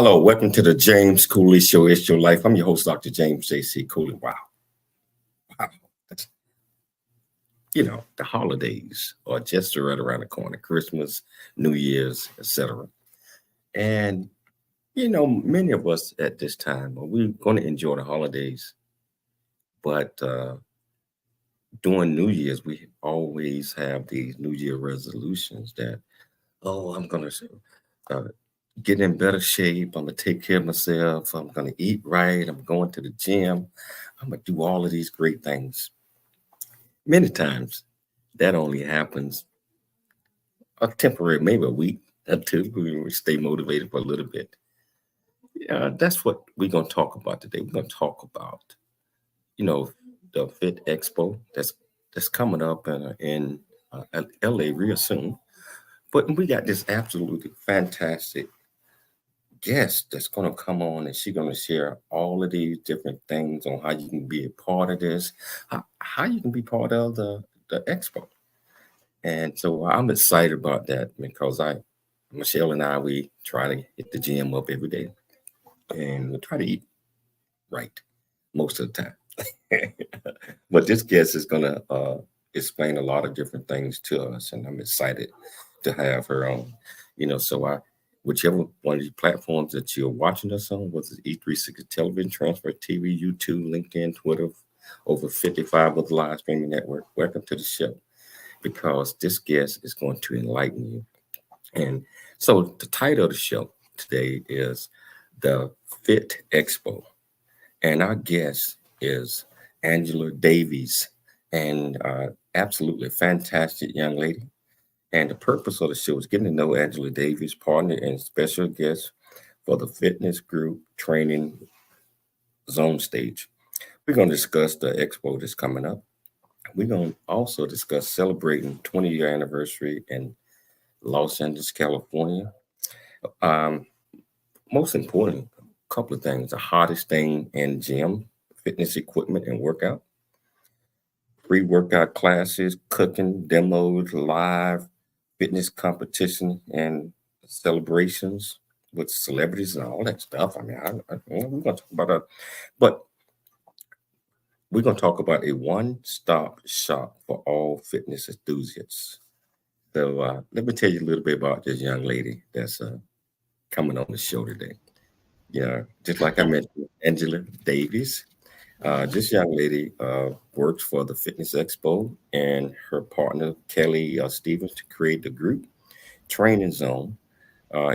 Hello, welcome to the James Cooley Show. It's your life. I'm your host, Dr. James J.C. Cooley. Wow. That's, the holidays are just right around the corner. Christmas, New Year's, etc. And, many of us at this time, we're going to enjoy the holidays. But during New Year's, we always have these New Year resolutions that, I'm going to uh, get in better shape. I'm going to take care of myself. I'm going to eat right. I'm going to the gym. I'm going to do all of these great things. Many times that only happens a temporary, maybe a week or two. We stay motivated for a little bit. Yeah, that's what we're going to talk about today. We're going to talk about, the Fit Expo that's coming up in LA real soon. But we got this absolutely fantastic guest that's going to come on, and she's going to share all of these different things on how you can be a part of this, how you can be part of the expo. And so I'm excited about that because Michelle and I, we try to hit the gym up every day, and we try to eat right most of the time. But this guest is going to explain a lot of different things to us, and I'm excited to have her on. Whichever one of these platforms that you're watching us on, whether it's E360 Television, Transfer TV, YouTube, LinkedIn, Twitter, over 55 of the live streaming network, welcome to the show, because this guest is going to enlighten you. And so the title of the show today is The Fit Expo. And our guest is Angela Davies, and absolutely fantastic young lady. And the purpose of the show is getting to know Angela Davies, partner and special guest for the fitness group training zone stage. We're going to discuss the expo that's coming up. We're going to also discuss celebrating 20-year anniversary in Los Angeles, California. Um, Most importantly, a couple of things. The hottest thing in gym, fitness equipment and workout. Free workout classes, cooking, demos, live fitness competition and celebrations with celebrities and all that stuff. I mean, we're going to talk about that, but we're going to talk about a one-stop shop for all fitness enthusiasts. So let me tell you a little bit about this young lady that's coming on the show today. Just like I mentioned, Angela Davies. This young lady works for the Fitness Expo and her partner, Kelly Stevens, to create the group training zone,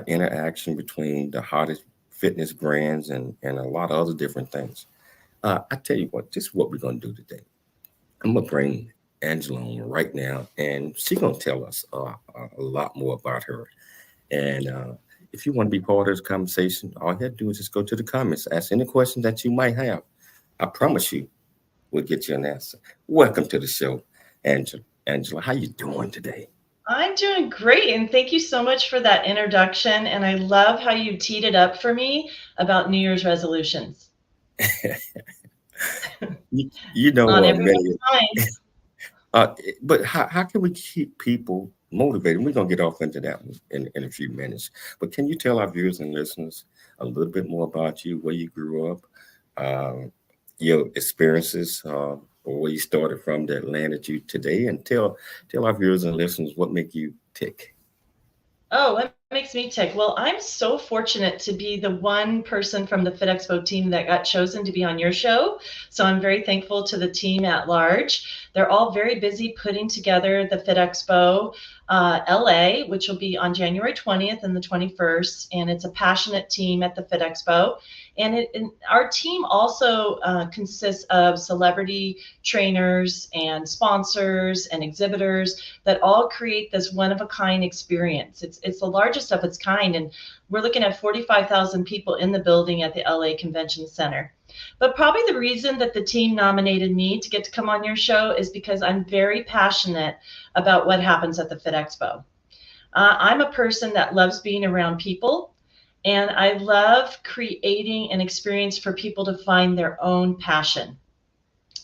interaction between the hottest fitness brands and a lot of other different things. I tell you what, this is what we're going to do today. I'm going to bring Angela on right now, and she's going to tell us a lot more about her. And if you want to be part of this conversation, all you have to do is just go to the comments, ask any questions that you might have. I promise you, we'll get you an answer. Welcome to the show, Angela. Angela, how you doing today? I'm doing great, and thank you so much for that introduction. And I love how you teed it up for me about New Year's resolutions. you know On what, many, everyone's minds. but how can we keep people motivated? We're going to get off into that in a few minutes. But can you tell our viewers and listeners a little bit more about you, where you grew up, your experiences, or where you started from that landed you today, and tell our viewers and listeners what make you tick. Oh, what makes me tick? Well, I'm so fortunate to be the one person from the FitExpo team that got chosen to be on your show. So I'm very thankful to the team at large. They're all very busy putting together the FitExpo LA, which will be on January 20th and the 21st. And it's a passionate team at the FitExpo. And our team also consists of celebrity trainers and sponsors and exhibitors that all create this one-of-a-kind experience. It's the largest of its kind, and we're looking at 45,000 people in the building at the LA Convention Center. But probably the reason that the team nominated me to get to come on your show is because I'm very passionate about what happens at the FitExpo. I'm a person that loves being around people, and I love creating an experience for people to find their own passion.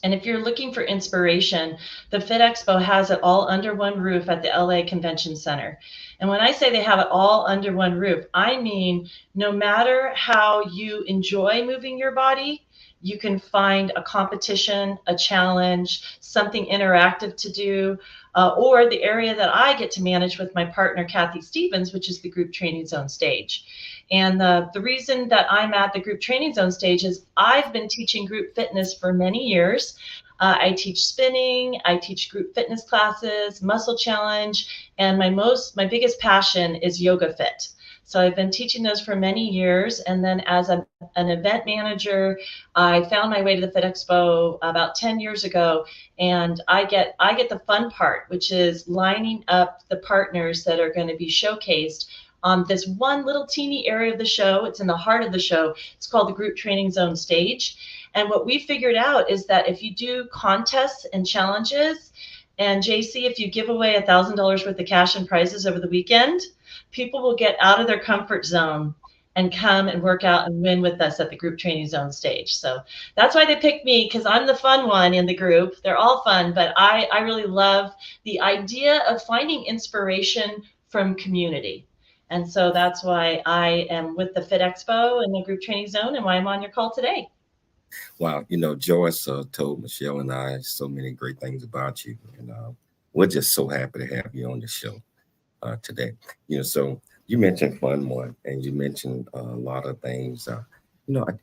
And if you're looking for inspiration, the FitExpo has it all under one roof at the LA Convention Center. And when I say they have it all under one roof, I mean, no matter how you enjoy moving your body, you can find a competition, a challenge, something interactive to do, or the area that I get to manage with my partner, Kathy Stevens, which is the group training zone stage. And the reason that I'm at the group training zone stage is I've been teaching group fitness for many years. I teach spinning, I teach group fitness classes, muscle challenge, and my biggest passion is yoga fit. So I've been teaching those for many years. And then as an event manager, I found my way to the FitExpo about 10 years ago. And I get the fun part, which is lining up the partners that are going to be showcased on this one little teeny area of the show. It's in the heart of the show. It's called the Group Training Zone Stage. And what we figured out is that if you do contests and challenges, and JC, if you give away $1,000 worth of cash and prizes over the weekend, people will get out of their comfort zone and come and work out and win with us at the Group Training Zone stage. So that's why they picked me, because I'm the fun one in the group. They're all fun, but I really love the idea of finding inspiration from community. And so that's why I am with the FitExpo and the Group Training Zone, and why I'm on your call today. Wow, Joyce told Michelle and I so many great things about you, and we're just so happy to have you on the show today. So you mentioned fun one, and you mentioned a lot of things.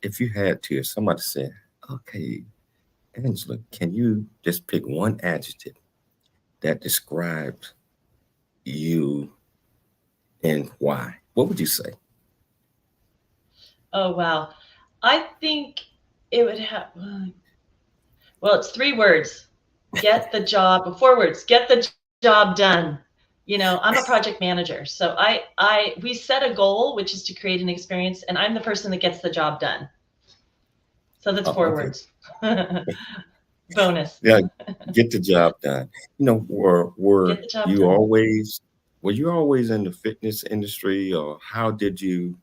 If you had to, if somebody said, "Okay, Angela, can you just pick one adjective that describes you and why?" What would you say? Oh, wow. I think it would have, well, it's 3 words. Get the job, 4 words, get the job done. I'm a project manager. So we set a goal, which is to create an experience, and I'm the person that gets the job done. So that's Oh, 4 okay. words. Bonus. Yeah, get the job done. Were Get the job you done. always in the fitness industry, or how did you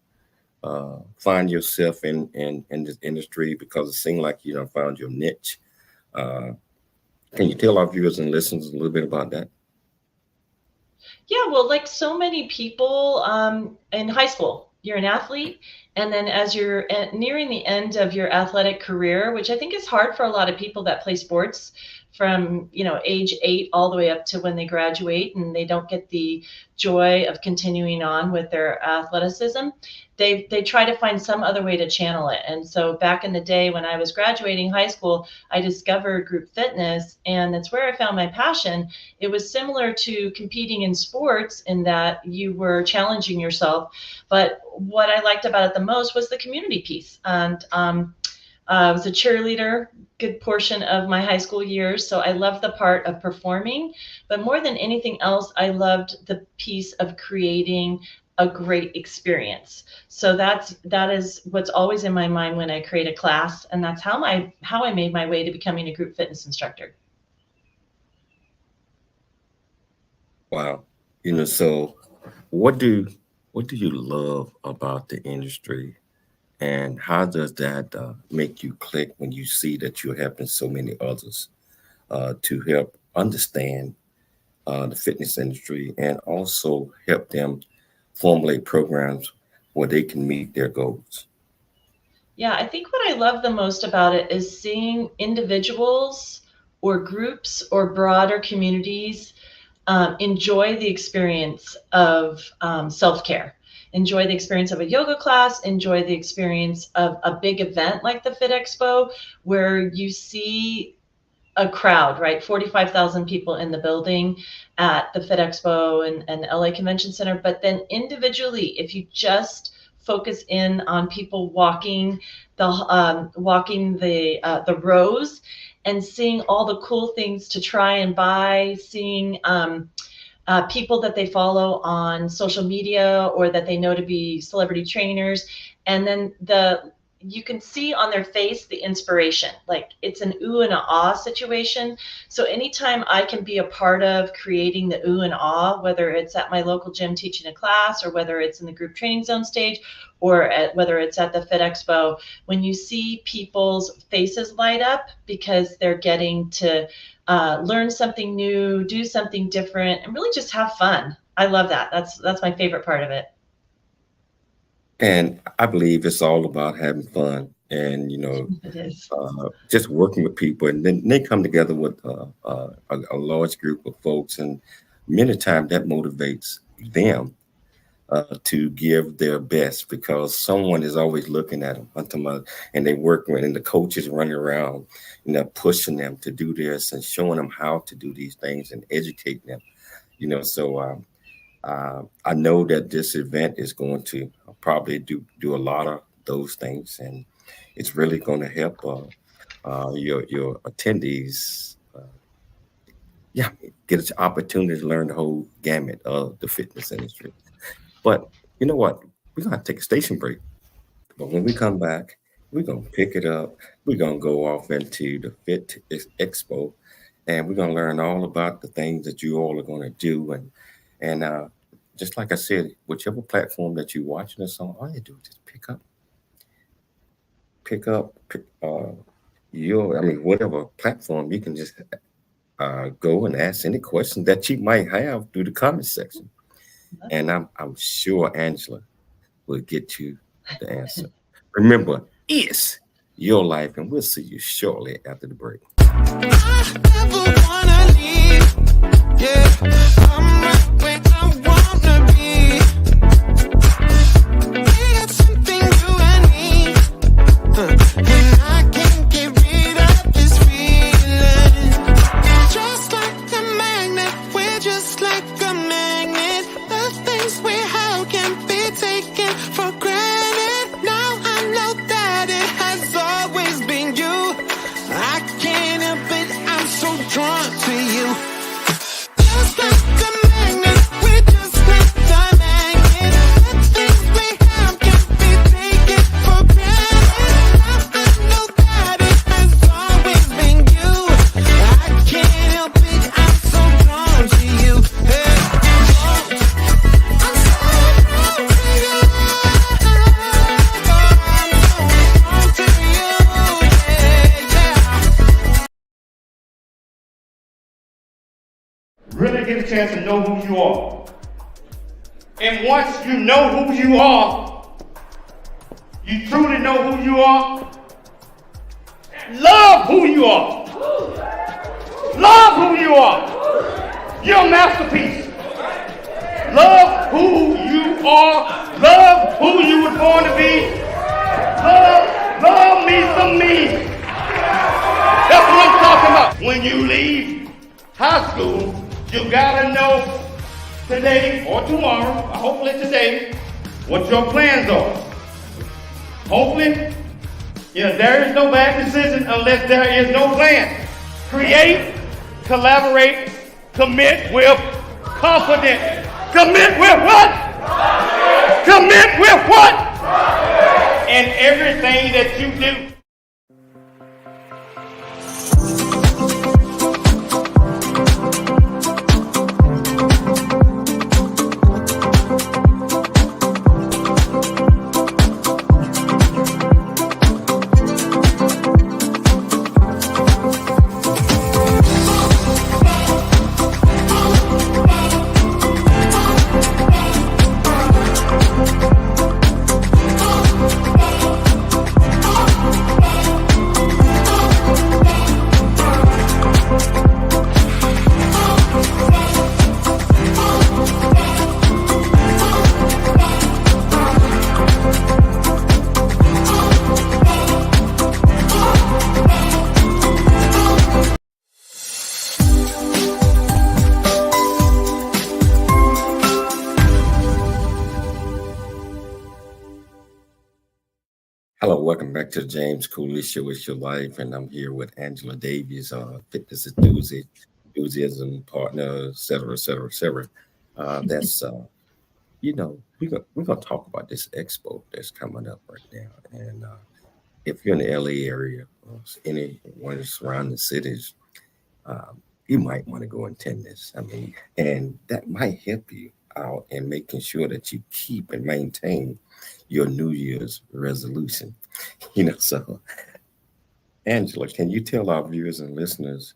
find yourself in this industry? Because it seemed like you found your niche. Uh, can you tell our viewers and listeners a little bit about that? Yeah, well, like so many people in high school, you're an athlete. And then as you're nearing the end of your athletic career, which I think is hard for a lot of people that play sports from, age 8 all the way up to when they graduate, and they don't get the joy of continuing on with their athleticism, they try to find some other way to channel it. And so back in the day when I was graduating high school, I discovered group fitness, and that's where I found my passion. It was similar to competing in sports in that you were challenging yourself. But what I liked about it the most was the community piece. And I was a cheerleader good portion of my high school years. So I loved the part of performing. But more than anything else, I loved the piece of creating a great experience. So that is what's always in my mind when I create a class. And that's how I made my way to becoming a group fitness instructor. Wow. So what do you love about the industry, and how does that make you click when you see that you're helping so many others to help understand the fitness industry, and also help them formulate programs where they can meet their goals? Yeah, I think what I love the most about it is seeing individuals or groups or broader communities enjoy the experience of self-care, enjoy the experience of a yoga class, enjoy the experience of a big event like the Fit Expo, where you see a crowd, right? 45,000 people in the building at the Fit Expo and LA Convention Center. But then individually, if you just focus in on people walking the rows and seeing all the cool things to try and buy, seeing people that they follow on social media or that they know to be celebrity trainers, and then you can see on their face the inspiration. Like, it's an ooh and a ah situation. So anytime I can be a part of creating the ooh and ah, whether it's at my local gym teaching a class, or whether it's in the group training zone stage, or whether it's at the Fit Expo, when you see people's faces light up because they're getting to learn something new, do something different, and really just have fun. I love that. That's my favorite part of it. And I believe it's all about having fun and, It is. just working with people. And then they come together with a large group of folks. And many times that motivates them to give their best because someone is always looking at them and they work with, and the coaches running around, pushing them to do this and showing them how to do these things and educating them, so I know that this event is going to probably do a lot of those things, and it's really going to help your attendees, yeah, get an opportunity to learn the whole gamut of the fitness industry. But you know what? We're gonna have to take a station break. But when we come back, we're gonna pick it up. We're gonna go off into the Fit Expo, and we're gonna learn all about the things that you all are gonna do. And just like I said, whichever platform that you're watching us on, all you do is just pick up whatever platform you can just go and ask any question that you might have through the comment section. And I'm sure Angela will get you the answer. Remember, it's your life, and we'll see you shortly after the break. I never wanna leave. Yeah, I'm right where I wanna be. It's something you and me, and I can't get rid of this feeling. Just like a magnet, we're just like a magnet. The things we have can be taken for granted. Now I know that it has always been you. I can't help it, I'm so drawn to you. Just like a magnet, we're just like a magnet. The things we have can be taken for granted. Now I know that it has always been you. I can't help it, I'm so drawn to you. Hey. Really get a chance to know who you are. And once you know who you are, you truly know who you are, love who you are. Love who you are. You're a masterpiece. Love who you are. Love who you were born to be. Love me some me. That's what I'm talking about. When you leave high school, you gotta know today or tomorrow, or hopefully today, what your plans are. Hopefully, there is no bad decision unless there is no plan. Create, collaborate, commit with confidence. Commit with what? Commit with what? In everything that you do. Hello, welcome back to the James Cooley Show. It's your life, and I'm here with Angela Davies, fitness enthusiasm partner, et cetera, et cetera, et cetera. That's we're gonna talk about this expo that's coming up right now, and if you're in the LA area or any one of the surrounding cities, you might want to go and attend this. And that might help you out in making sure that you keep and maintain your New Year's resolution. So Angela, can you tell our viewers and listeners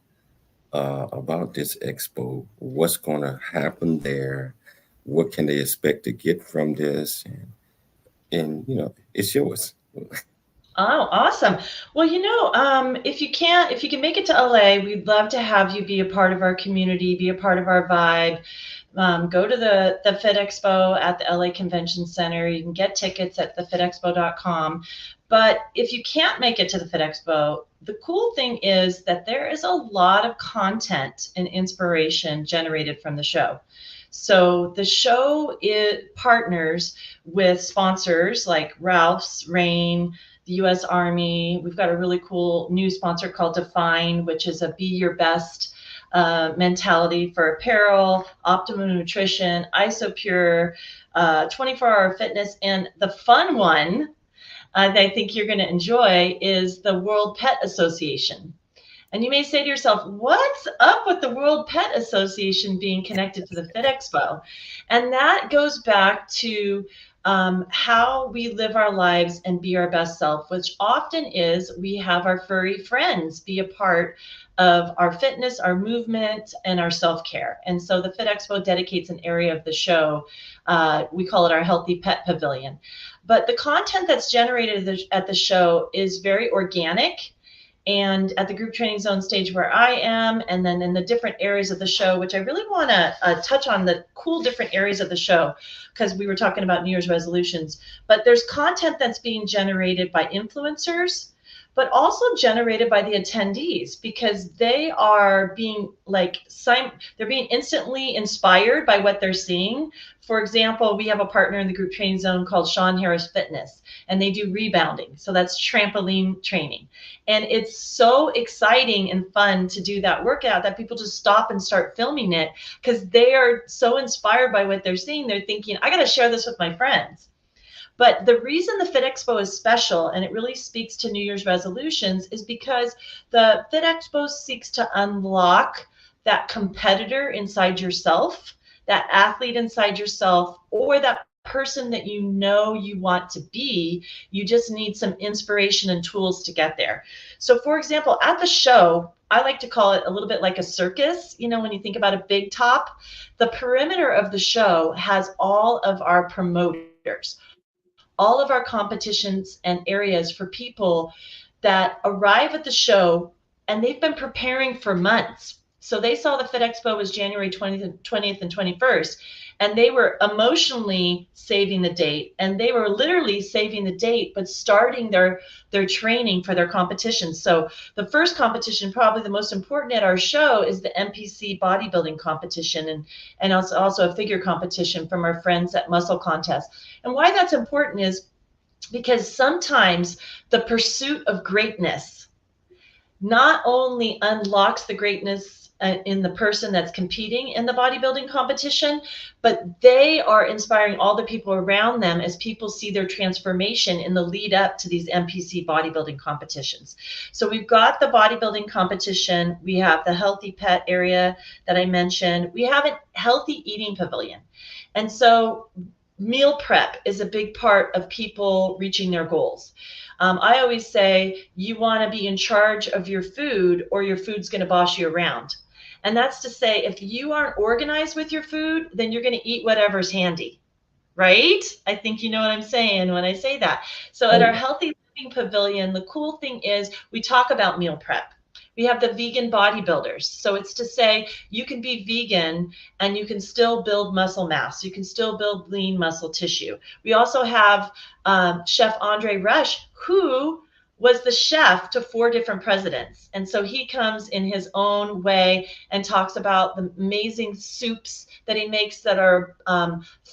about this expo, what's going to happen there, what can they expect to get from this, and it's yours. Oh, awesome. Well, if you can make it to LA, we'd love to have you be a part of our community, be a part of our vibe. Go to the Fit Expo at the LA Convention Center. You can get tickets at thefitexpo.com. But if you can't make it to the Fit Expo, the cool thing is that there is a lot of content and inspiration generated from the show. So the show partners with sponsors like Ralph's, Rain, the U.S. Army. We've got a really cool new sponsor called Define, which is a be your best mentality for apparel, optimum nutrition, Isopure, 24-hour fitness, and the fun one that I think you're going to enjoy is the World Pet Association. And you may say to yourself, what's up with the World Pet Association being connected to the Fit Expo? And that goes back to how we live our lives and be our best self, which often is we have our furry friends be a part of our fitness, our movement, and our self-care. And so the Fit Expo dedicates an area of the show. We call it our Healthy Pet Pavilion. But the content that's generated at the show is very organic. And at the group training zone stage where I am, and then in the different areas of the show, which I really want to touch on the cool different areas of the show, because we were talking about New Year's resolutions. But there's content that's being generated by influencers, but also generated by the attendees, because they are being they're being instantly inspired by what they're seeing. For example, we have a partner in the group training zone called Sean Harris Fitness, and they do rebounding. So that's trampoline training. And it's so exciting and fun to do that workout that people just stop and start filming it because they are so inspired by what they're seeing. They're thinking, I got to share this with my friends. But the reason the Fit Expo is special, and it really speaks to New Year's resolutions, is because the Fit Expo seeks to unlock that competitor inside yourself, that athlete inside yourself, or that person that you want to be. You just need some inspiration and tools to get there. So for example, at the show, I like to call it a little bit like a circus. When you think about a big top, the perimeter of the show has all of our promoters, all of our competitions and areas for people that arrive at the show, and they've been preparing for months. So they saw the Fit Expo was January 20th and 21st, and they were emotionally saving the date, and they were literally saving the date, but starting their training for their competition. So the first competition, probably the most important at our show, is the NPC bodybuilding competition, and also a figure competition from our friends at Muscle Contest. And why that's important is because sometimes the pursuit of greatness not only unlocks the greatness in the person that's competing in the bodybuilding competition, but they are inspiring all the people around them as people see their transformation in the lead up to these NPC bodybuilding competitions. So we've got the bodybuilding competition. We have the healthy pet area that I mentioned. We have a healthy eating pavilion. And so meal prep is a big part of people reaching their goals. I always say you want to be in charge of your food, or your food's going to boss you around. And that's to say, if you aren't organized with your food, then you're going to eat whatever's handy, right? I think you know what I'm saying when I say that. So at our Healthy Living Pavilion, the cool thing is we talk about meal prep. We have the vegan bodybuilders. So it's to say you can be vegan and you can still build muscle mass. You can still build lean muscle tissue. We also have Chef Andre Rush, who was the chef to 4 different presidents. And so he comes in his own way and talks about the amazing soups that he makes that are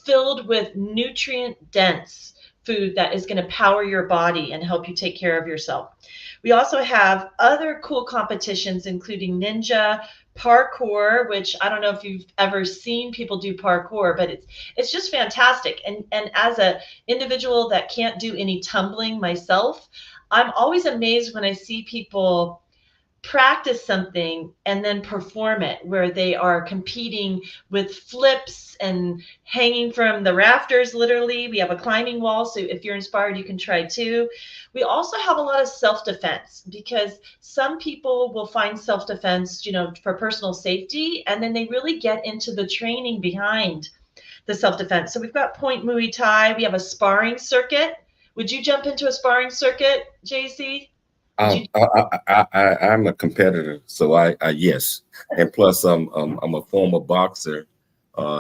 filled with nutrient-dense food that is going to power your body and help you take care of yourself. We also have other cool competitions, including ninja, parkour, which I don't know if you've ever seen people do parkour, but it's just fantastic. And as an individual that can't do any tumbling myself, I'm always amazed when I see people practice something and then perform it, where they are competing with flips and hanging from the rafters. Literally, we have a climbing wall, so if you're inspired, you can try too. We also have a lot of self-defense, because some people will find self-defense, for personal safety, and then they really get into the training behind the self-defense. So we've got point Muay Thai. We have a sparring circuit. Would you jump into a sparring circuit, JC? I'm a competitor, so I yes, and plus I'm a former boxer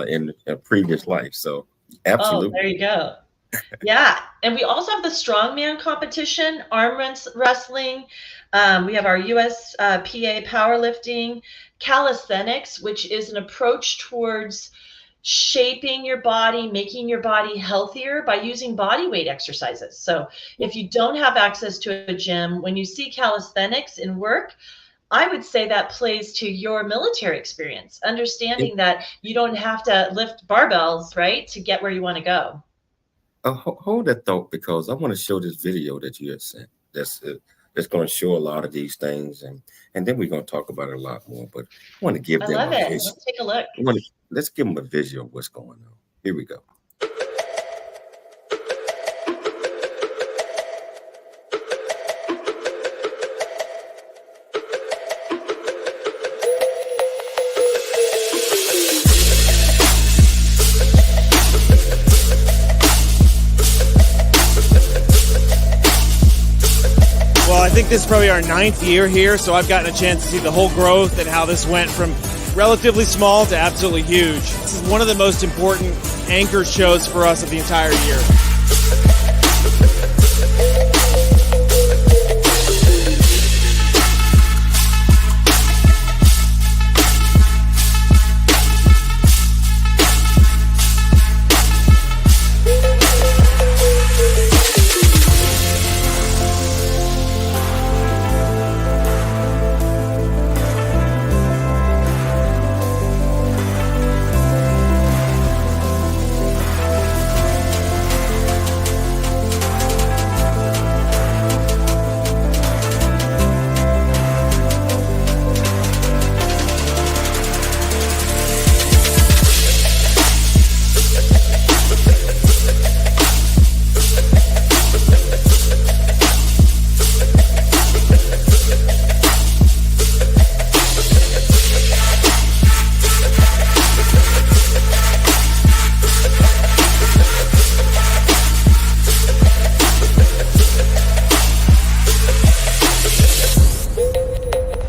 in a previous life, so absolutely. Oh, there you go. Yeah, and we also have the strongman competition, arm wrestling. We have our USPA powerlifting, calisthenics, which is an approach towards shaping your body, making your body healthier by using body weight exercises. So if you don't have access to a gym, when you see calisthenics in work, I would say that plays to your military experience, understanding that you don't have to lift barbells, right, to get where you want to go. Hold that thought, because I want to show this video that you had sent. That's going to show a lot of these things, and then we're going to talk about it a lot more. But I want to give them love a it. visual. Let's take a look. Let's give them a visual of what's going on. Here we go. I think this is probably our 9th year here, so I've gotten a chance to see the whole growth and how this went from relatively small to absolutely huge. This is one of the most important anchor shows for us of the entire year.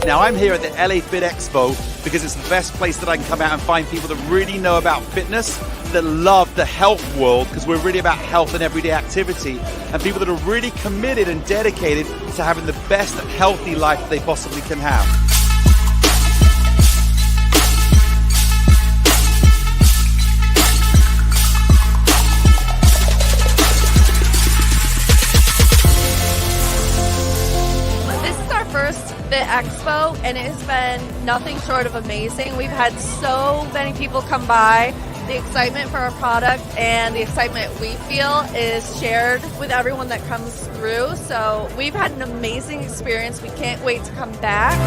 Now I'm here at the LA TheFitExpo because it's the best place that I can come out and find people that really know about fitness, that love the health world, because we're really about health and everyday activity, and people that are really committed and dedicated to having the best healthy life that they possibly can have. TheFitExpo, and it has been nothing short of amazing. We've had so many people come by. The excitement for our product and the excitement we feel is shared with everyone that comes through. So we've had an amazing experience. We can't wait to come back.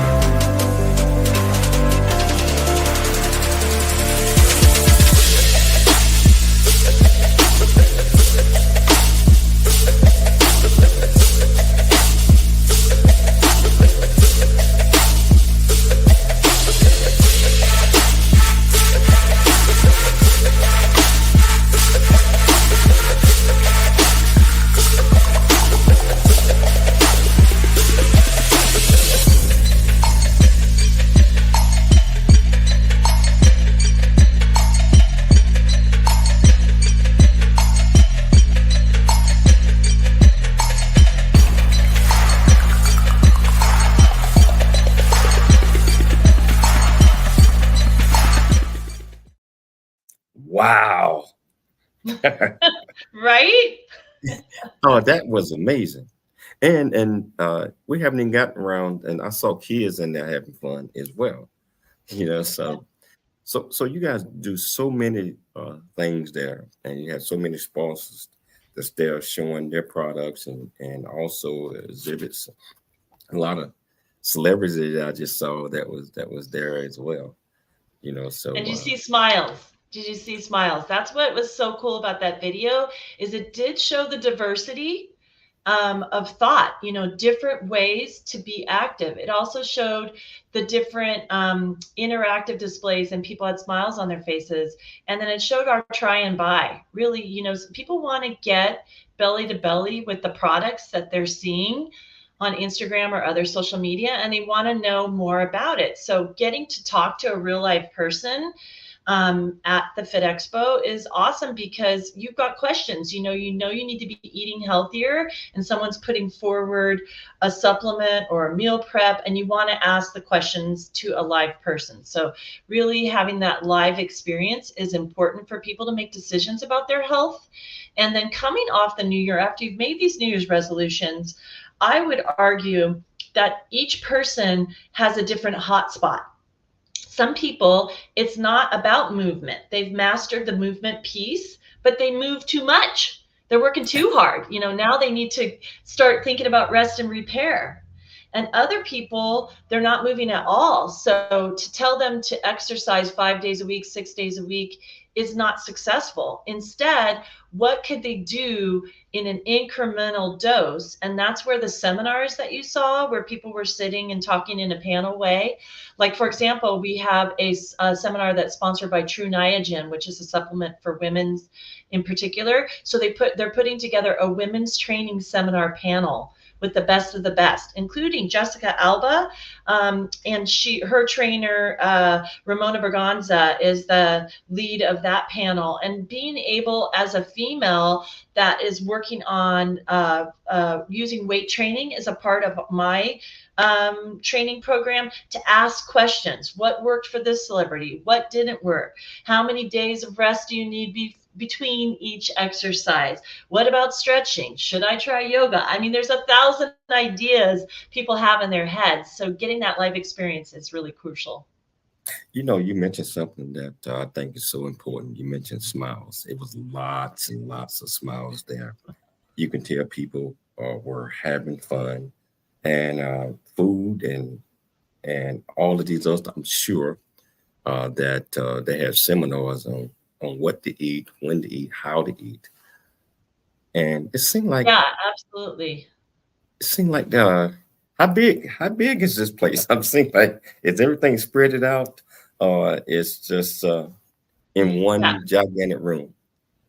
Wow. Right? Oh, that was amazing. And we haven't even gotten around, and I saw kids in there having fun as well. So you guys do so many things there, and you have so many sponsors that's there showing their products and also exhibits. A lot of celebrities that I just saw that was there as well. So And you see smiles. Did you see smiles? That's what was so cool about that video, is it did show the diversity of thought, different ways to be active. It also showed the different interactive displays, and people had smiles on their faces. And then it showed our try and buy. Really, people want to get belly to belly with the products that they're seeing on Instagram or other social media, and they want to know more about it. So getting to talk to a real life person at the TheFitExpo is awesome, because you've got questions. You need to be eating healthier, and someone's putting forward a supplement or a meal prep, and you want to ask the questions to a live person. So really having that live experience is important for people to make decisions about their health. And then coming off the new year, after you've made these New Year's resolutions, I would argue that each person has a different hotspot. Some people, it's not about movement. They've mastered the movement piece, but they move too much. They're working too hard. Now they need to start thinking about rest and repair. And other people, they're not moving at all. So to tell them to exercise 5 days a week, 6 days a week is not successful. Instead, what could they do in an incremental dose? And that's where the seminars that you saw, where people were sitting and talking in a panel way. Like, for example, we have a seminar that's sponsored by True Niagen, which is a supplement for women in particular. So they're putting together a women's training seminar panel with the best of the best, including Jessica Alba, and her trainer, Ramona Berganza, is the lead of that panel. And being able, as a female that is working on using weight training as a part of my training program, to ask questions. What worked for this celebrity? What didn't work? How many days of rest do you need between each exercise? What about stretching? Should I try yoga? I mean, there's 1,000 ideas people have in their heads. So getting that live experience is really crucial. You mentioned something that I think is so important. You mentioned smiles. It was lots and lots of smiles there. You can tell people were having fun, and food and all of these others. I'm sure that they have seminars on what to eat, when to eat, how to eat. And it seemed like Yeah, absolutely. how big is this place? I'm seeing like, is everything spread it out? It's just in one Yeah. gigantic room.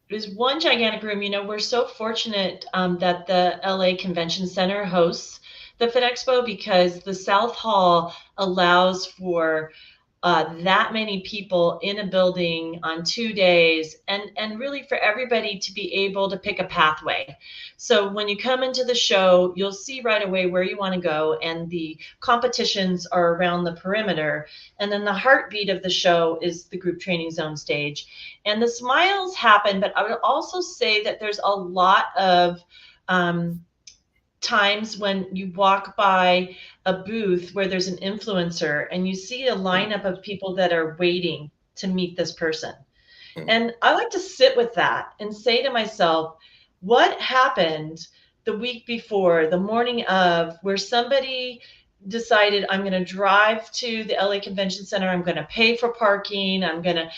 It was one gigantic room. We're so fortunate that the LA Convention Center hosts the FitExpo, because the South Hall allows for that many people in a building on 2 days, and really for everybody to be able to pick a pathway. So when you come into the show, you'll see right away where you want to go, and the competitions are around the perimeter. And then the heartbeat of the show is the group training zone stage. And the smiles happen, but I would also say that there's a lot of times when you walk by a booth where there's an influencer and you see a lineup of people that are waiting to meet this person. And I like to sit with that and say to myself, what happened the week before, the morning of, where somebody decided, I'm going to drive to the LA Convention Center, I'm going to pay for parking, I'm going to,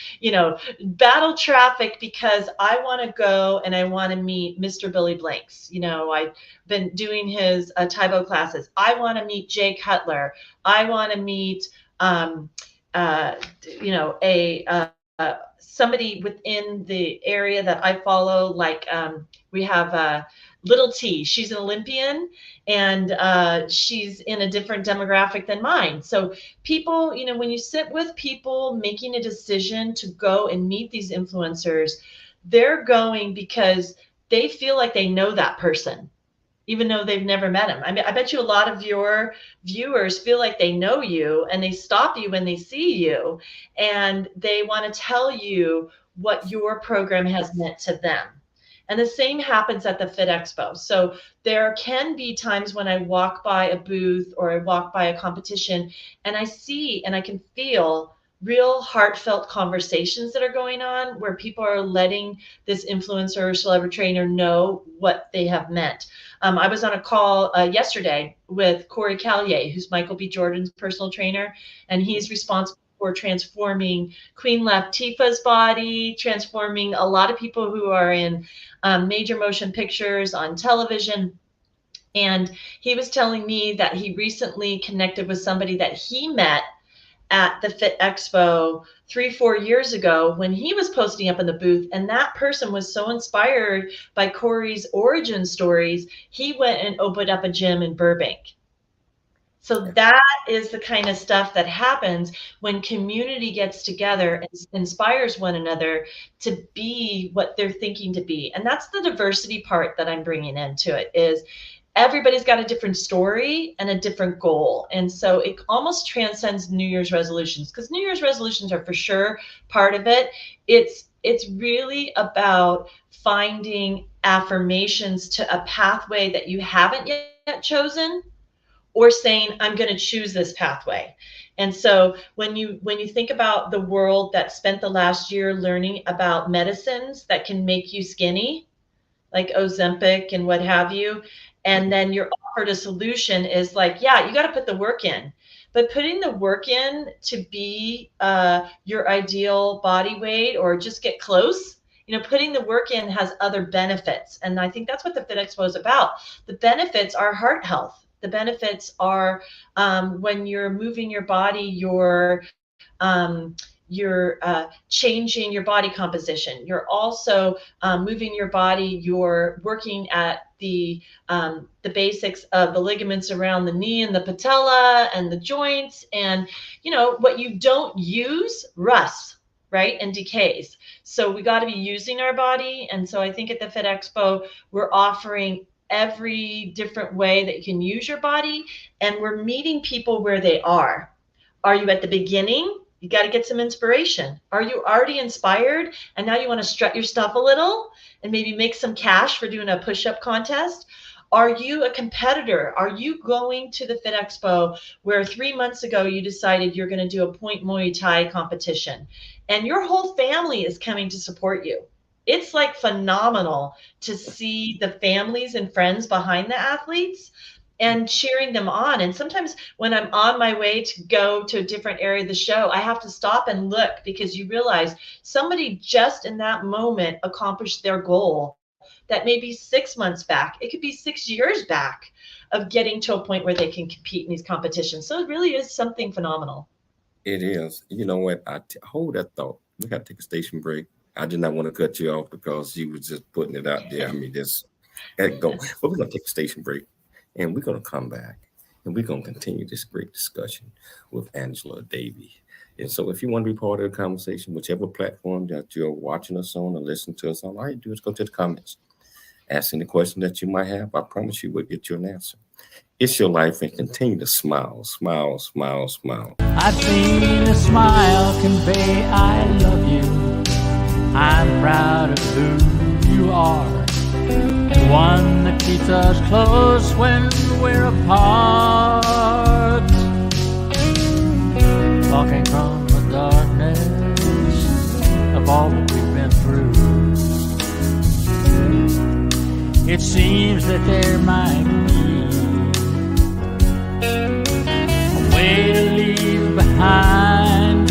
battle traffic because I want to go and I want to meet Mr. Billy Blanks. I've been doing his Taibo classes. I want to meet Jay Cutler. I want to meet, somebody within the area that I follow. Like we have Little T. She's an Olympian, and she's in a different demographic than mine. So people, when you sit with people making a decision to go and meet these influencers, they're going because they feel like they know that person, even though they've never met him. I mean, I bet you a lot of your viewers feel like they know you, and they stop you when they see you, and they want to tell you what your program has meant to them. And the same happens at the FitExpo. So there can be times when I walk by a booth or I walk by a competition, and I see and I can feel real heartfelt conversations that are going on, where people are letting this influencer or celebrity trainer know what they have meant. I was on a call yesterday with Corey Callier, who's Michael B. Jordan's personal trainer, and he's responsible for transforming Queen Latifah's body, transforming a lot of people who are in major motion pictures, on television. And he was telling me that he recently connected with somebody that he met at the FitExpo 3-4 years ago when he was posting up in the booth. And that person was so inspired by Corey's origin stories, he went and opened up a gym in Burbank. So that is the kind of stuff that happens when community gets together and inspires one another to be what they're thinking to be. And that's the diversity part that I'm bringing into it, is everybody's got a different story and a different goal. And so it almost transcends New Year's resolutions, because New Year's resolutions are for sure part of it. It's really about finding affirmations to a pathway that you haven't yet chosen, or saying, I'm going to choose this pathway. And so when you think about the world that spent the last year learning about medicines that can make you skinny, like Ozempic and what have you, and then you're offered a solution is like, yeah, you got to put the work in. But putting the work in to be your ideal body weight or just get close, putting the work in has other benefits. And I think that's what the FitExpo is about. The benefits are heart health. The benefits are when you're moving your body, you're changing your body composition. You're also moving your body. You're working at the basics of the ligaments around the knee and the patella and the joints. And what you don't use rusts, right, and decays. So we got to be using our body. And so I think at the FitExpo we're offering every different way that you can use your body, and we're meeting people where they are. Are you at the beginning? You got to get some inspiration. Are you already inspired and now you want to strut your stuff a little and maybe make some cash for doing a push-up contest? Are you a competitor? Are you going to the FitExpo where 3 months ago you decided you're going to do a point Muay Thai competition and your whole family is coming to support you? It's like phenomenal to see the families and friends behind the athletes and cheering them on. And sometimes when I'm on my way to go to a different area of the show, I have to stop and look, because you realize somebody just in that moment accomplished their goal that may be 6 months back. It could be 6 years back of getting to a point where they can compete in these competitions. So it really is something phenomenal. It is. You know what? Hold that thought. We got to take a station break. I did not want to cut you off because you was just putting it out there. I mean, just go. But we're going to take a station break, and we're going to come back, and we're going to continue this great discussion with Angela Davies. And so if you want to be part of the conversation, whichever platform that you're watching us on or listening to us on, all you do is go to the comments. Ask any question that you might have. I promise you we'll get you an answer. It's your life, and continue to smile, smile, smile, smile. I've seen a smile convey I love you. I'm proud of who you are, and one that keeps us close when we're apart. Talking from the darkness of all that we've been through, it seems that there might be a way to leave behind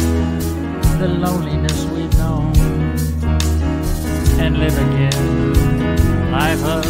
the loneliness we've known and live again life of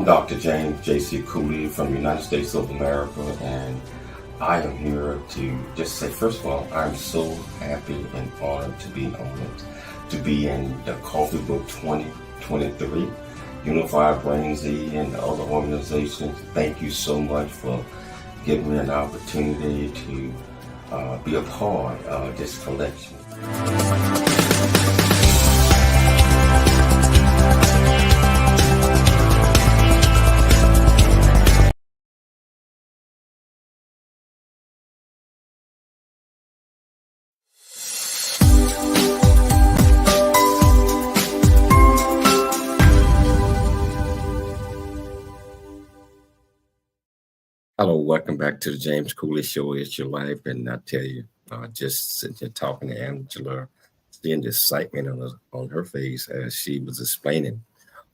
I'm Dr. James J.C. Cooley from the United States of America, and I am here to just say, first of all, I'm so happy and honored to be on it, to be in the Coffee Book 2023. Unified Brain Z and the other organizations, thank you so much for giving me an opportunity to be a part of this collection. Hello, welcome back to the James Cooley Show. It's your life, and I tell you, just sitting here talking to Angela, seeing the excitement on her face as she was explaining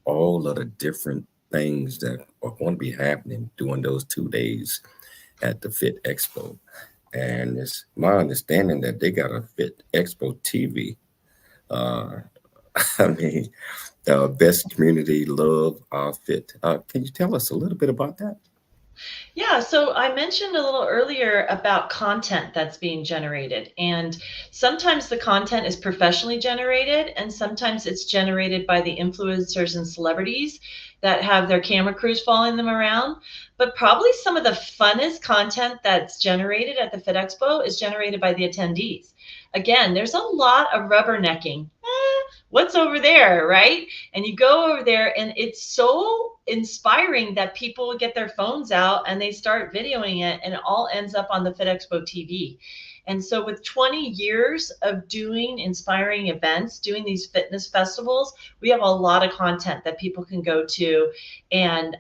all of the different things that are going to be happening during those 2 days at the TheFitExpo. And it's my understanding that they got a TheFitExpo TV. I mean, the best community love our fit. Can you tell us a little bit about that? Yeah, so I mentioned a little earlier about content that's being generated. And sometimes the content is professionally generated, and sometimes it's generated by the influencers and celebrities that have their camera crews following them around. But probably some of the funnest content that's generated at the FitExpo is generated by the attendees. Again, there's a lot of rubbernecking. What's over there, right? And you go over there and it's so inspiring that people get their phones out and they start videoing it, and it all ends up on the FitExpo TV. And so with 20 years of doing inspiring events, doing these fitness festivals, we have a lot of content that people can go to and,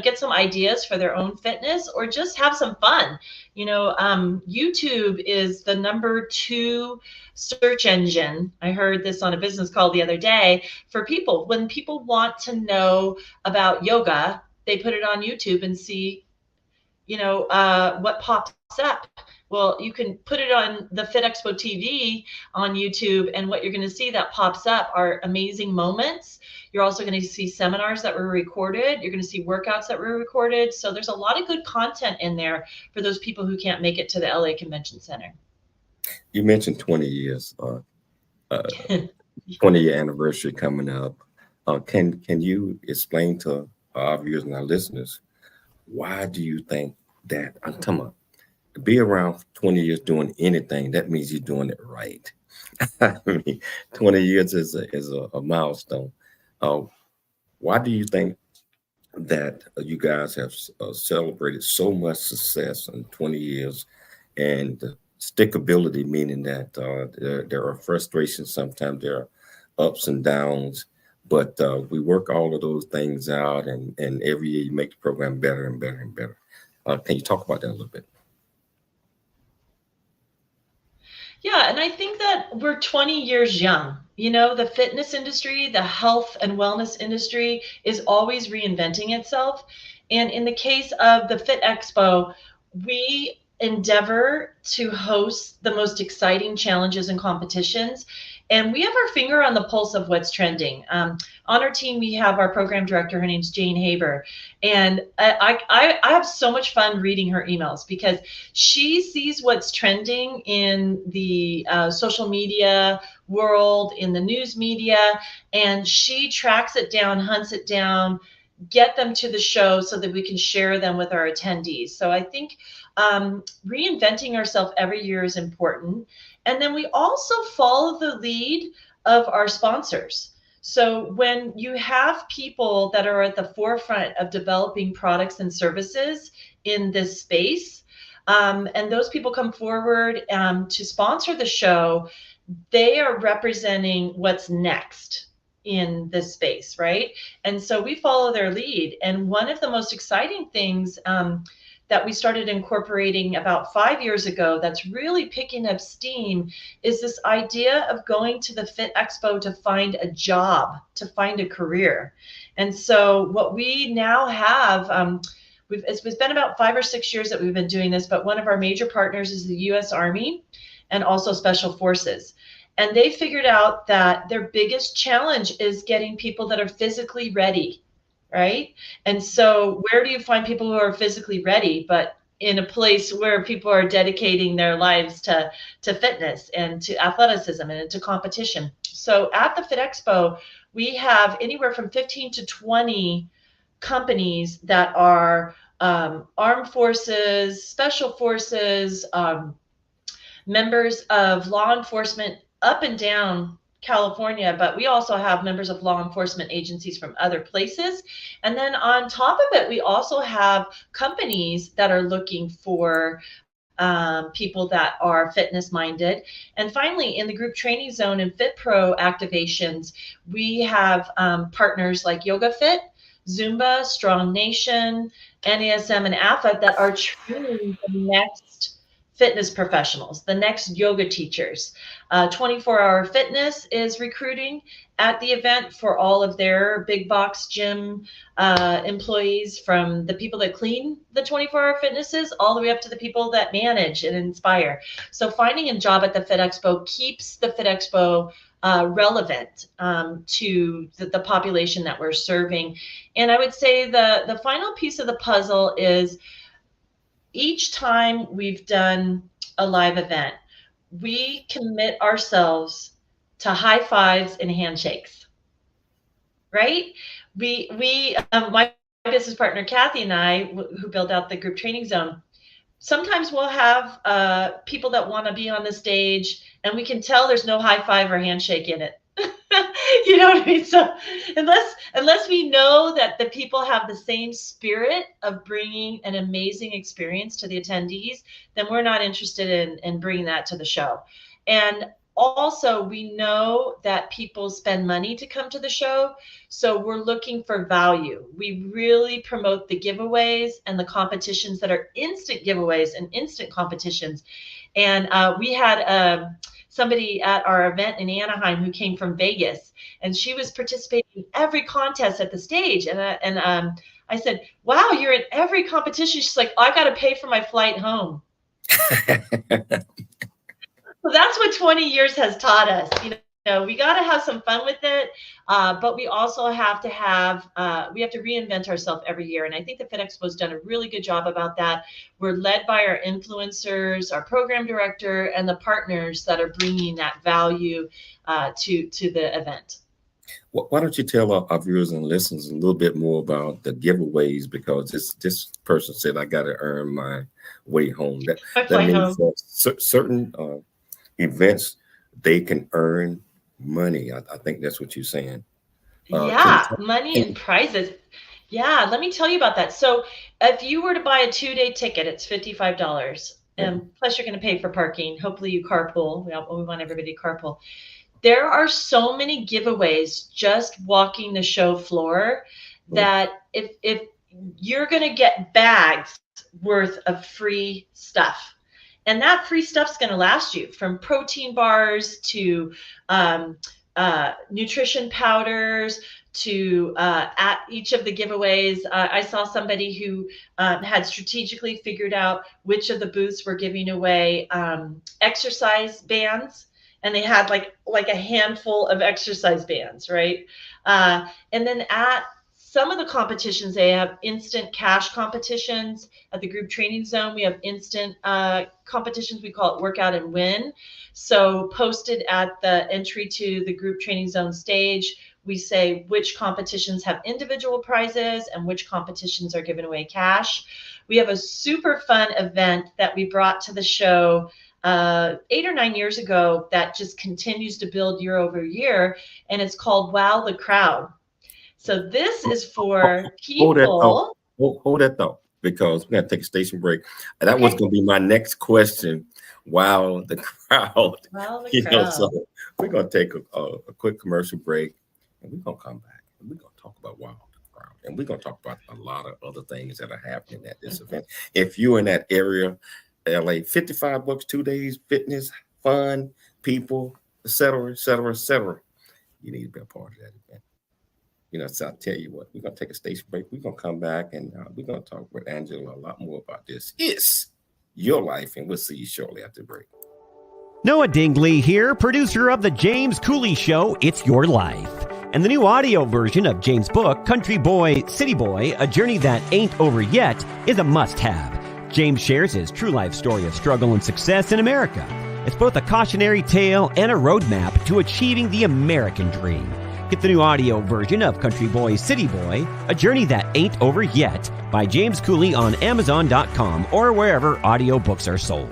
get some ideas for their own fitness or just have some fun. YouTube is the #2 search engine. I heard this on a business call the other day for people. When people want to know about yoga, they put it on YouTube and see, what pops up. Well, you can put it on the FitExpo TV on YouTube, and what you're going to see that pops up are amazing moments. You're also going to see seminars that were recorded. You're going to see workouts that were recorded. So there's a lot of good content in there for those people who can't make it to the LA Convention Center. You mentioned 20 years, 20-year anniversary coming up. Can you explain to our viewers and our listeners, why do you think that, I'm talking about, to be around 20 years doing anything, that means you're doing it right. I mean, 20 years is a milestone. Why do you think that you guys have celebrated so much success in 20 years, and the stickability, meaning that there are frustrations, sometimes there are ups and downs, but we work all of those things out, and every year you make the program better and better and better. Can you talk about that a little bit? Yeah, and I think that we're 20 years young. The fitness industry, the health and wellness industry is always reinventing itself. And in the case of the FitExpo, we endeavor to host the most exciting challenges and competitions. And we have our finger on the pulse of what's trending. On our team, we have our program director. Her name's Jane Haber. And I have so much fun reading her emails because she sees what's trending in the social media world, in the news media, and she tracks it down, hunts it down, get them to the show so that we can share them with our attendees. So I think reinventing ourselves every year is important. And then we also follow the lead of our sponsors. So when you have people that are at the forefront of developing products and services in this space, and those people come forward to sponsor the show, they are representing what's next in this space, right? And so we follow their lead. And one of the most exciting things that we started incorporating about 5 years ago that's really picking up steam is this idea of going to the FitExpo to find a job, to find a career. And so what we now have, it's been about 5 or 6 years that we've been doing this, but one of our major partners is the US Army and also Special Forces. And they figured out that their biggest challenge is getting people that are physically ready right? And so where do you find people who are physically ready, but in a place where people are dedicating their lives to fitness and to athleticism and to competition? So at the Fit Expo, we have anywhere from 15 to 20 companies that are armed forces, special forces, members of law enforcement up and down California, but we also have members of law enforcement agencies from other places. And then on top of it, we also have companies that are looking for people that are fitness minded. And finally, in the group training zone and Fit Pro activations, we have partners like Yoga Fit, Zumba, Strong Nation, NASM, and AFA that are training the next fitness professionals, the next yoga teachers. 24-Hour Fitness is recruiting at the event for all of their big box gym employees, from the people that clean the 24-hour fitnesses all the way up to the people that manage and inspire. So finding a job at the Fit Expo keeps the Fit Expo relevant to the population that we're serving. And I would say the final piece of the puzzle is each time we've done a live event, we commit ourselves to high fives and handshakes, right? My business partner, Kathy, and I, who built out the group training zone, sometimes we'll have people that want to be on the stage and we can tell there's no high five or handshake in it. You know what I mean? So unless we know that the people have the same spirit of bringing an amazing experience to the attendees, then we're not interested in bringing that to the show. And also, we know that people spend money to come to the show, so we're looking for value. We really promote the giveaways and the competitions that are instant giveaways and instant competitions. And we had somebody at our event in Anaheim who came from Vegas, and she was participating in every contest at the stage. And I said, "Wow, you're in every competition." She's like, "I got to pay for my flight home." So that's what 20 years has taught us. You know, we got to have some fun with it, but we also have to reinvent ourselves every year. And I think the Fit Expo has done a really good job about that. We're led by our influencers, our program director, and the partners that are bringing that value to the event. Well, why don't you tell our viewers and listeners a little bit more about the giveaways? Because this person said, I got to earn my way home. That means for certain events, they can earn money. I think that's what you're saying. Money and prizes. Yeah, let me tell you about that. So if you were to buy a 2-day ticket, it's $55. And plus you're going to pay for parking. Hopefully you carpool. We want everybody to carpool. There are so many giveaways just walking the show floor that if you're going to get bags worth of free stuff. And that free stuff's going to last you, from protein bars to nutrition powders to at each of the giveaways. I saw somebody who had strategically figured out which of the booths were giving away exercise bands, and they had like a handful of exercise bands, right? And then at some of the competitions, they have instant cash competitions. At the group training zone, we have instant competitions. We call it Workout and Win. So posted at the entry to the group training zone stage, we say which competitions have individual prizes and which competitions are giving away cash. We have a super fun event that we brought to the show 8 or 9 years ago that just continues to build year over year, and it's called Wow the Crowd. So this is for people. Hold that thought, because we're going to take a station break. That was going to be my next question. Wow, the crowd. Wow, the crowd. So we're going to take a quick commercial break, and we're going to come back. And we're going to talk about Wow, the crowd. And we're going to talk about a lot of other things that are happening at this event. If you're in that area, LA, $55, 2 days, fitness, fun, people, etc., you need to be a part of that event. You know, so I'll tell you what, we're going to take a station break. We're going to come back, and we're going to talk with Angela a lot more about this. It's your life, and we'll see you shortly after the break. Noah Dingley here, producer of The James Cooley Show, It's Your Life. And the new audio version of James' book, Country Boy, City Boy, A Journey That Ain't Over Yet, is a must-have. James shares his true life story of struggle and success in America. It's both a cautionary tale and a roadmap to achieving the American dream. Get the new audio version of Country Boy, City Boy, A Journey That Ain't Over Yet by James Cooley on Amazon.com or wherever audiobooks are sold.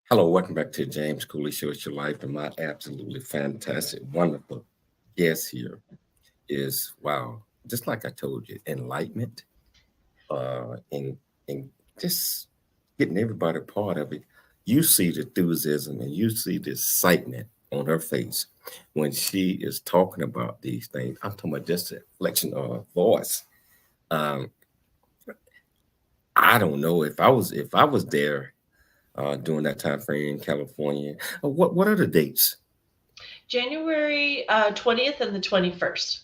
Hello, welcome back to James Cooley Show. It's your life, and my absolutely fantastic, wonderful guest here is, wow, just like I told you, enlightenment, and just getting everybody part of it. You see the enthusiasm and you see the excitement on her face when she is talking about these things. I'm talking about just a reflection of her voice. I don't know if I was there during that time frame in California. What are the dates? January 20th and the 21st.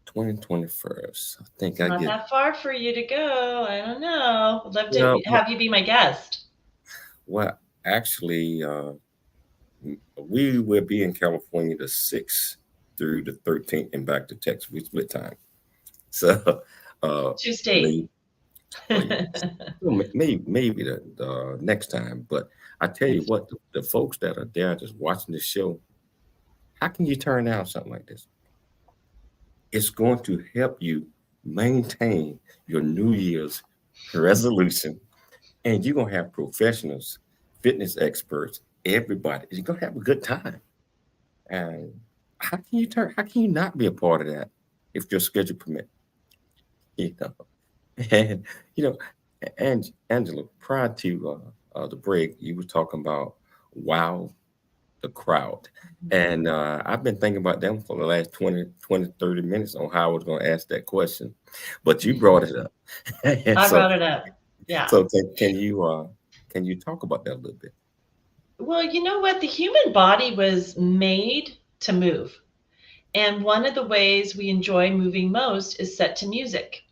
2021st. I think Not I get that far for you to go. I don't know. I'd love to well, have you be my guest. well actually we will be in California the 6th through the 13th and back to Texas. We split time. So Two states. maybe the next time. But I tell you what, the folks that are there just watching this show, how can you turn down something like this? It's going to help you maintain your New Year's resolution, and you're gonna have professionals, fitness experts, everybody. You're gonna have a good time. And how can you not be a part of that if your schedule permits? You know, and and Angela, prior to the break, you were talking about wow, the crowd. And I've been thinking about them for the last 30 minutes on how I was going to ask that question, but you brought it up. And I brought it up. Yeah. So can you talk about that a little bit? Well, you know what? The human body was made to move. And one of the ways we enjoy moving most is set to music.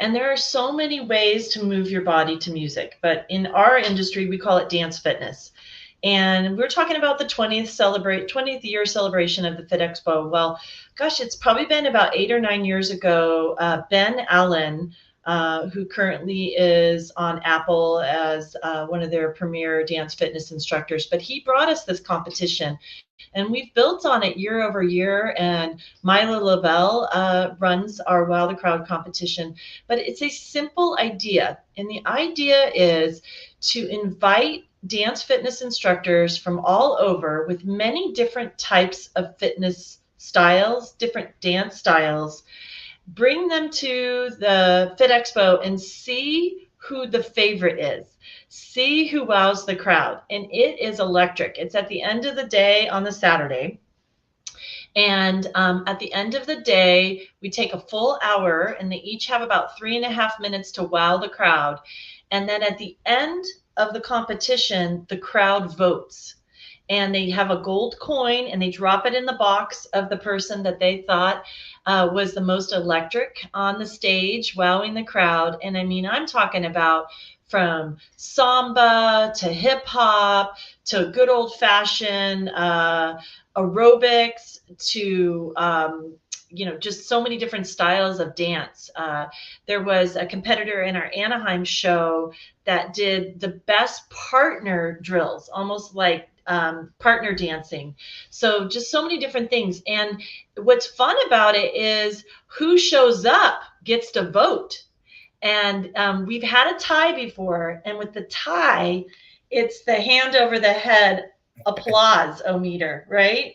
And there are so many ways to move your body to music, but in our industry, we call it dance fitness. And we're talking about the 20th year celebration of the FitExpo. Well, gosh, it's probably been about 8 or 9 years ago. Ben Allen, who currently is on Apple as one of their premier dance fitness instructors, but he brought us this competition. And we've built on it year over year. And Mila Lavelle runs our Wow the Crowd competition. But it's a simple idea. And the idea is to invite dance fitness instructors from all over with many different types of fitness styles, different dance styles, bring them to the Fit Expo and see who the favorite is. See who wows the crowd. And it is electric. It's at the end of the day on the Saturday. And at the end of the day, we take a full hour, and they each have about 3.5 minutes to wow the crowd. And then at the end of the competition, the crowd votes. And they have a gold coin, and they drop it in the box of the person that they thought was the most electric on the stage, wowing the crowd. And I mean, I'm talking about from samba to hip hop to good old fashioned aerobics to just so many different styles of dance. There was a competitor in our Anaheim show that did the best partner drills, almost like partner dancing. So just so many different things. And what's fun about it is who shows up gets to vote. And we've had a tie before, and with the tie, it's the hand over the head applause-o-meter, right?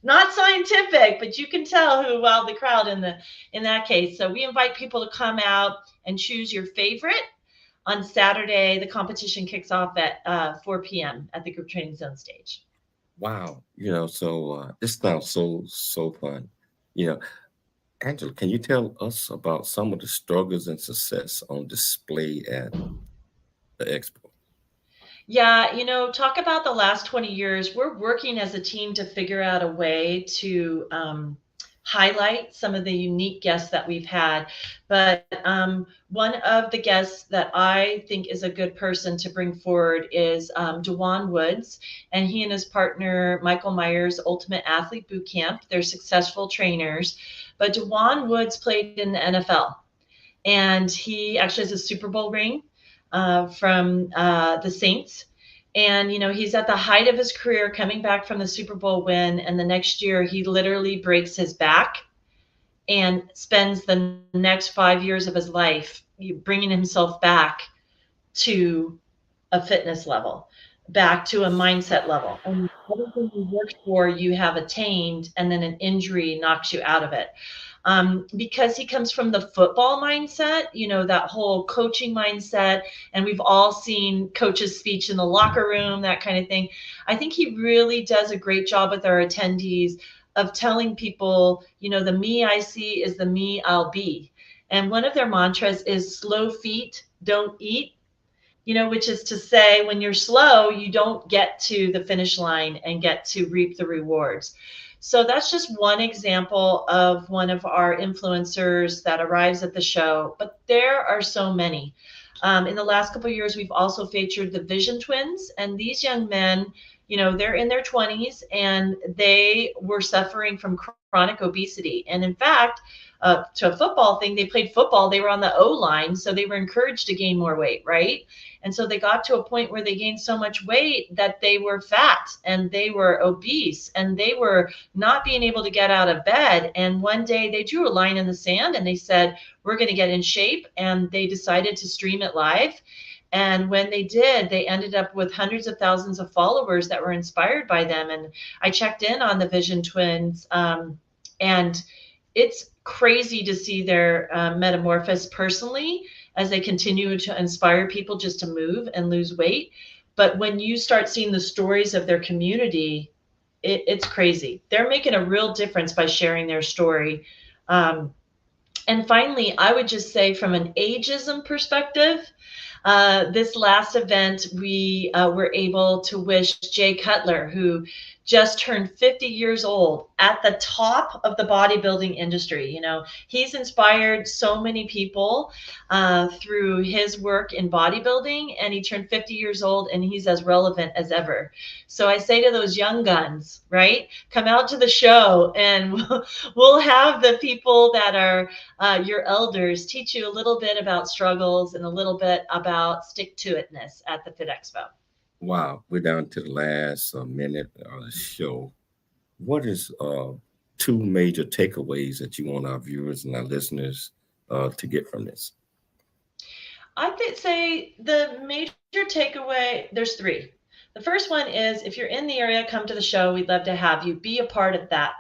Not scientific, but you can tell who wowed the crowd in that case. So we invite people to come out and choose your favorite. On Saturday, the competition kicks off at 4 p.m. at the Group Training Zone stage. Wow. So this sounds so fun. Angela, can you tell us about some of the struggles and success on display at the Expo? Yeah, talk about the last 20 years. We're working as a team to figure out a way to highlight some of the unique guests that we've had. But one of the guests that I think is a good person to bring forward is DeJuan Woods, and he and his partner, Michael Myers, Ultimate Athlete Boot Camp. They're successful trainers. But DeJuan Woods played in the NFL, and he actually has a Super Bowl ring from the Saints. And, he's at the height of his career coming back from the Super Bowl win. And the next year, he literally breaks his back and spends the next 5 years of his life bringing himself back to a fitness level, back to a mindset level. And everything you worked for, you have attained, and then an injury knocks you out of it. Because he comes from the football mindset, that whole coaching mindset, and we've all seen coaches' speech in the locker room, that kind of thing. I think he really does a great job with our attendees of telling people, the me I see is the me I'll be. And one of their mantras is slow feet don't eat, which is to say when you're slow, you don't get to the finish line and get to reap the rewards. So that's just one example of one of our influencers that arrives at the show, but there are so many. In the last couple of years, we've also featured the Vision Twins, and these young men, they're in their 20s, and they were suffering from chronic obesity. And in fact, to a football thing, they played football, they were on the O-line, so they were encouraged to gain more weight, right? And so they got to a point where they gained so much weight that they were fat and they were obese and they were not being able to get out of bed. And one day they drew a line in the sand and they said, we're going to get in shape. And they decided to stream it live. And when they did, they ended up with hundreds of thousands of followers that were inspired by them. And I checked in on the Vision Twins, and it's crazy to see their metamorphosis personally as they continue to inspire people just to move and lose weight. But when you start seeing the stories of their community, it's crazy. They're making a real difference by sharing their story. And finally, I would just say from an ageism perspective, this last event, we were able to wish Jay Cutler, who just turned 50 years old, at the top of the bodybuilding industry. He's inspired so many people through his work in bodybuilding, and he turned 50 years old and he's as relevant as ever. So I say to those young guns, right, come out to the show and we'll have the people that are your elders teach you a little bit about struggles and a little bit about stick-to-itness at the Fit Expo. Wow, we're down to the last minute of the show. What is two major takeaways that you want our viewers and our listeners to get from this? I could say the major takeaway, there's three. The first one is, if you're in the area, come to the show. We'd love to have you be a part of that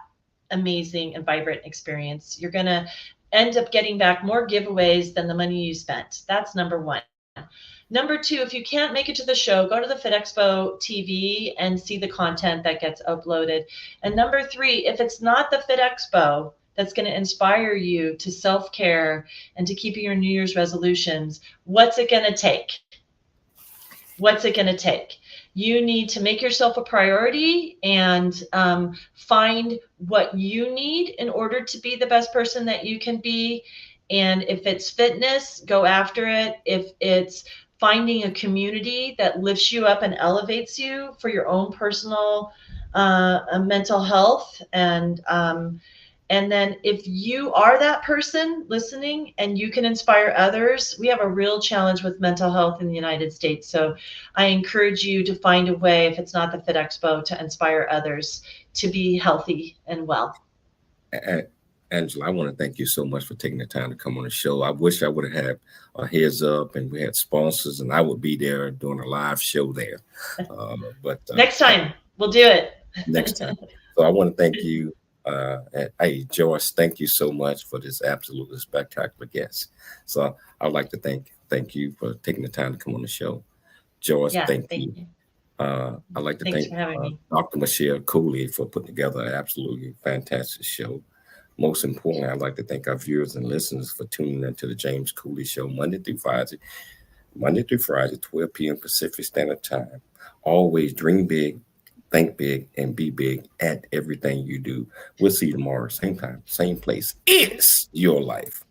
amazing and vibrant experience. You're going to end up getting back more giveaways than the money you spent. That's number one. Number two, if you can't make it to the show, go to the FitExpo TV and see the content that gets uploaded. And number three, if it's not the FitExpo that's going to inspire you to self-care and to keeping your New Year's resolutions, what's it going to take? What's it going to take? You need to make yourself a priority and find what you need in order to be the best person that you can be. And if it's fitness, go after it. If it's finding a community that lifts you up and elevates you for your own personal mental health, and then if you are that person listening and you can inspire others, we have a real challenge with mental health in the United States. So I encourage you to find a way, if it's not the FitExpo, to inspire others to be healthy and well. Angela, I want to thank you so much for taking the time to come on the show. I wish I would have had a heads up and we had sponsors and I would be there doing a live show there. But next time we'll do it. Next time. So I want to thank you. Hey, Joyce, thank you so much for this absolutely spectacular guest. So I'd like to thank you for taking the time to come on the show. Joyce, thank you. I'd like to thank Dr. Michelle Cooley for putting together an absolutely fantastic show. Most importantly, I'd like to thank our viewers and listeners for tuning into the James Cooley Show Monday through Friday, 12 p.m. Pacific Standard Time. Always dream big, think big, and be big at everything you do. We'll see you tomorrow, same time, same place. It's your life.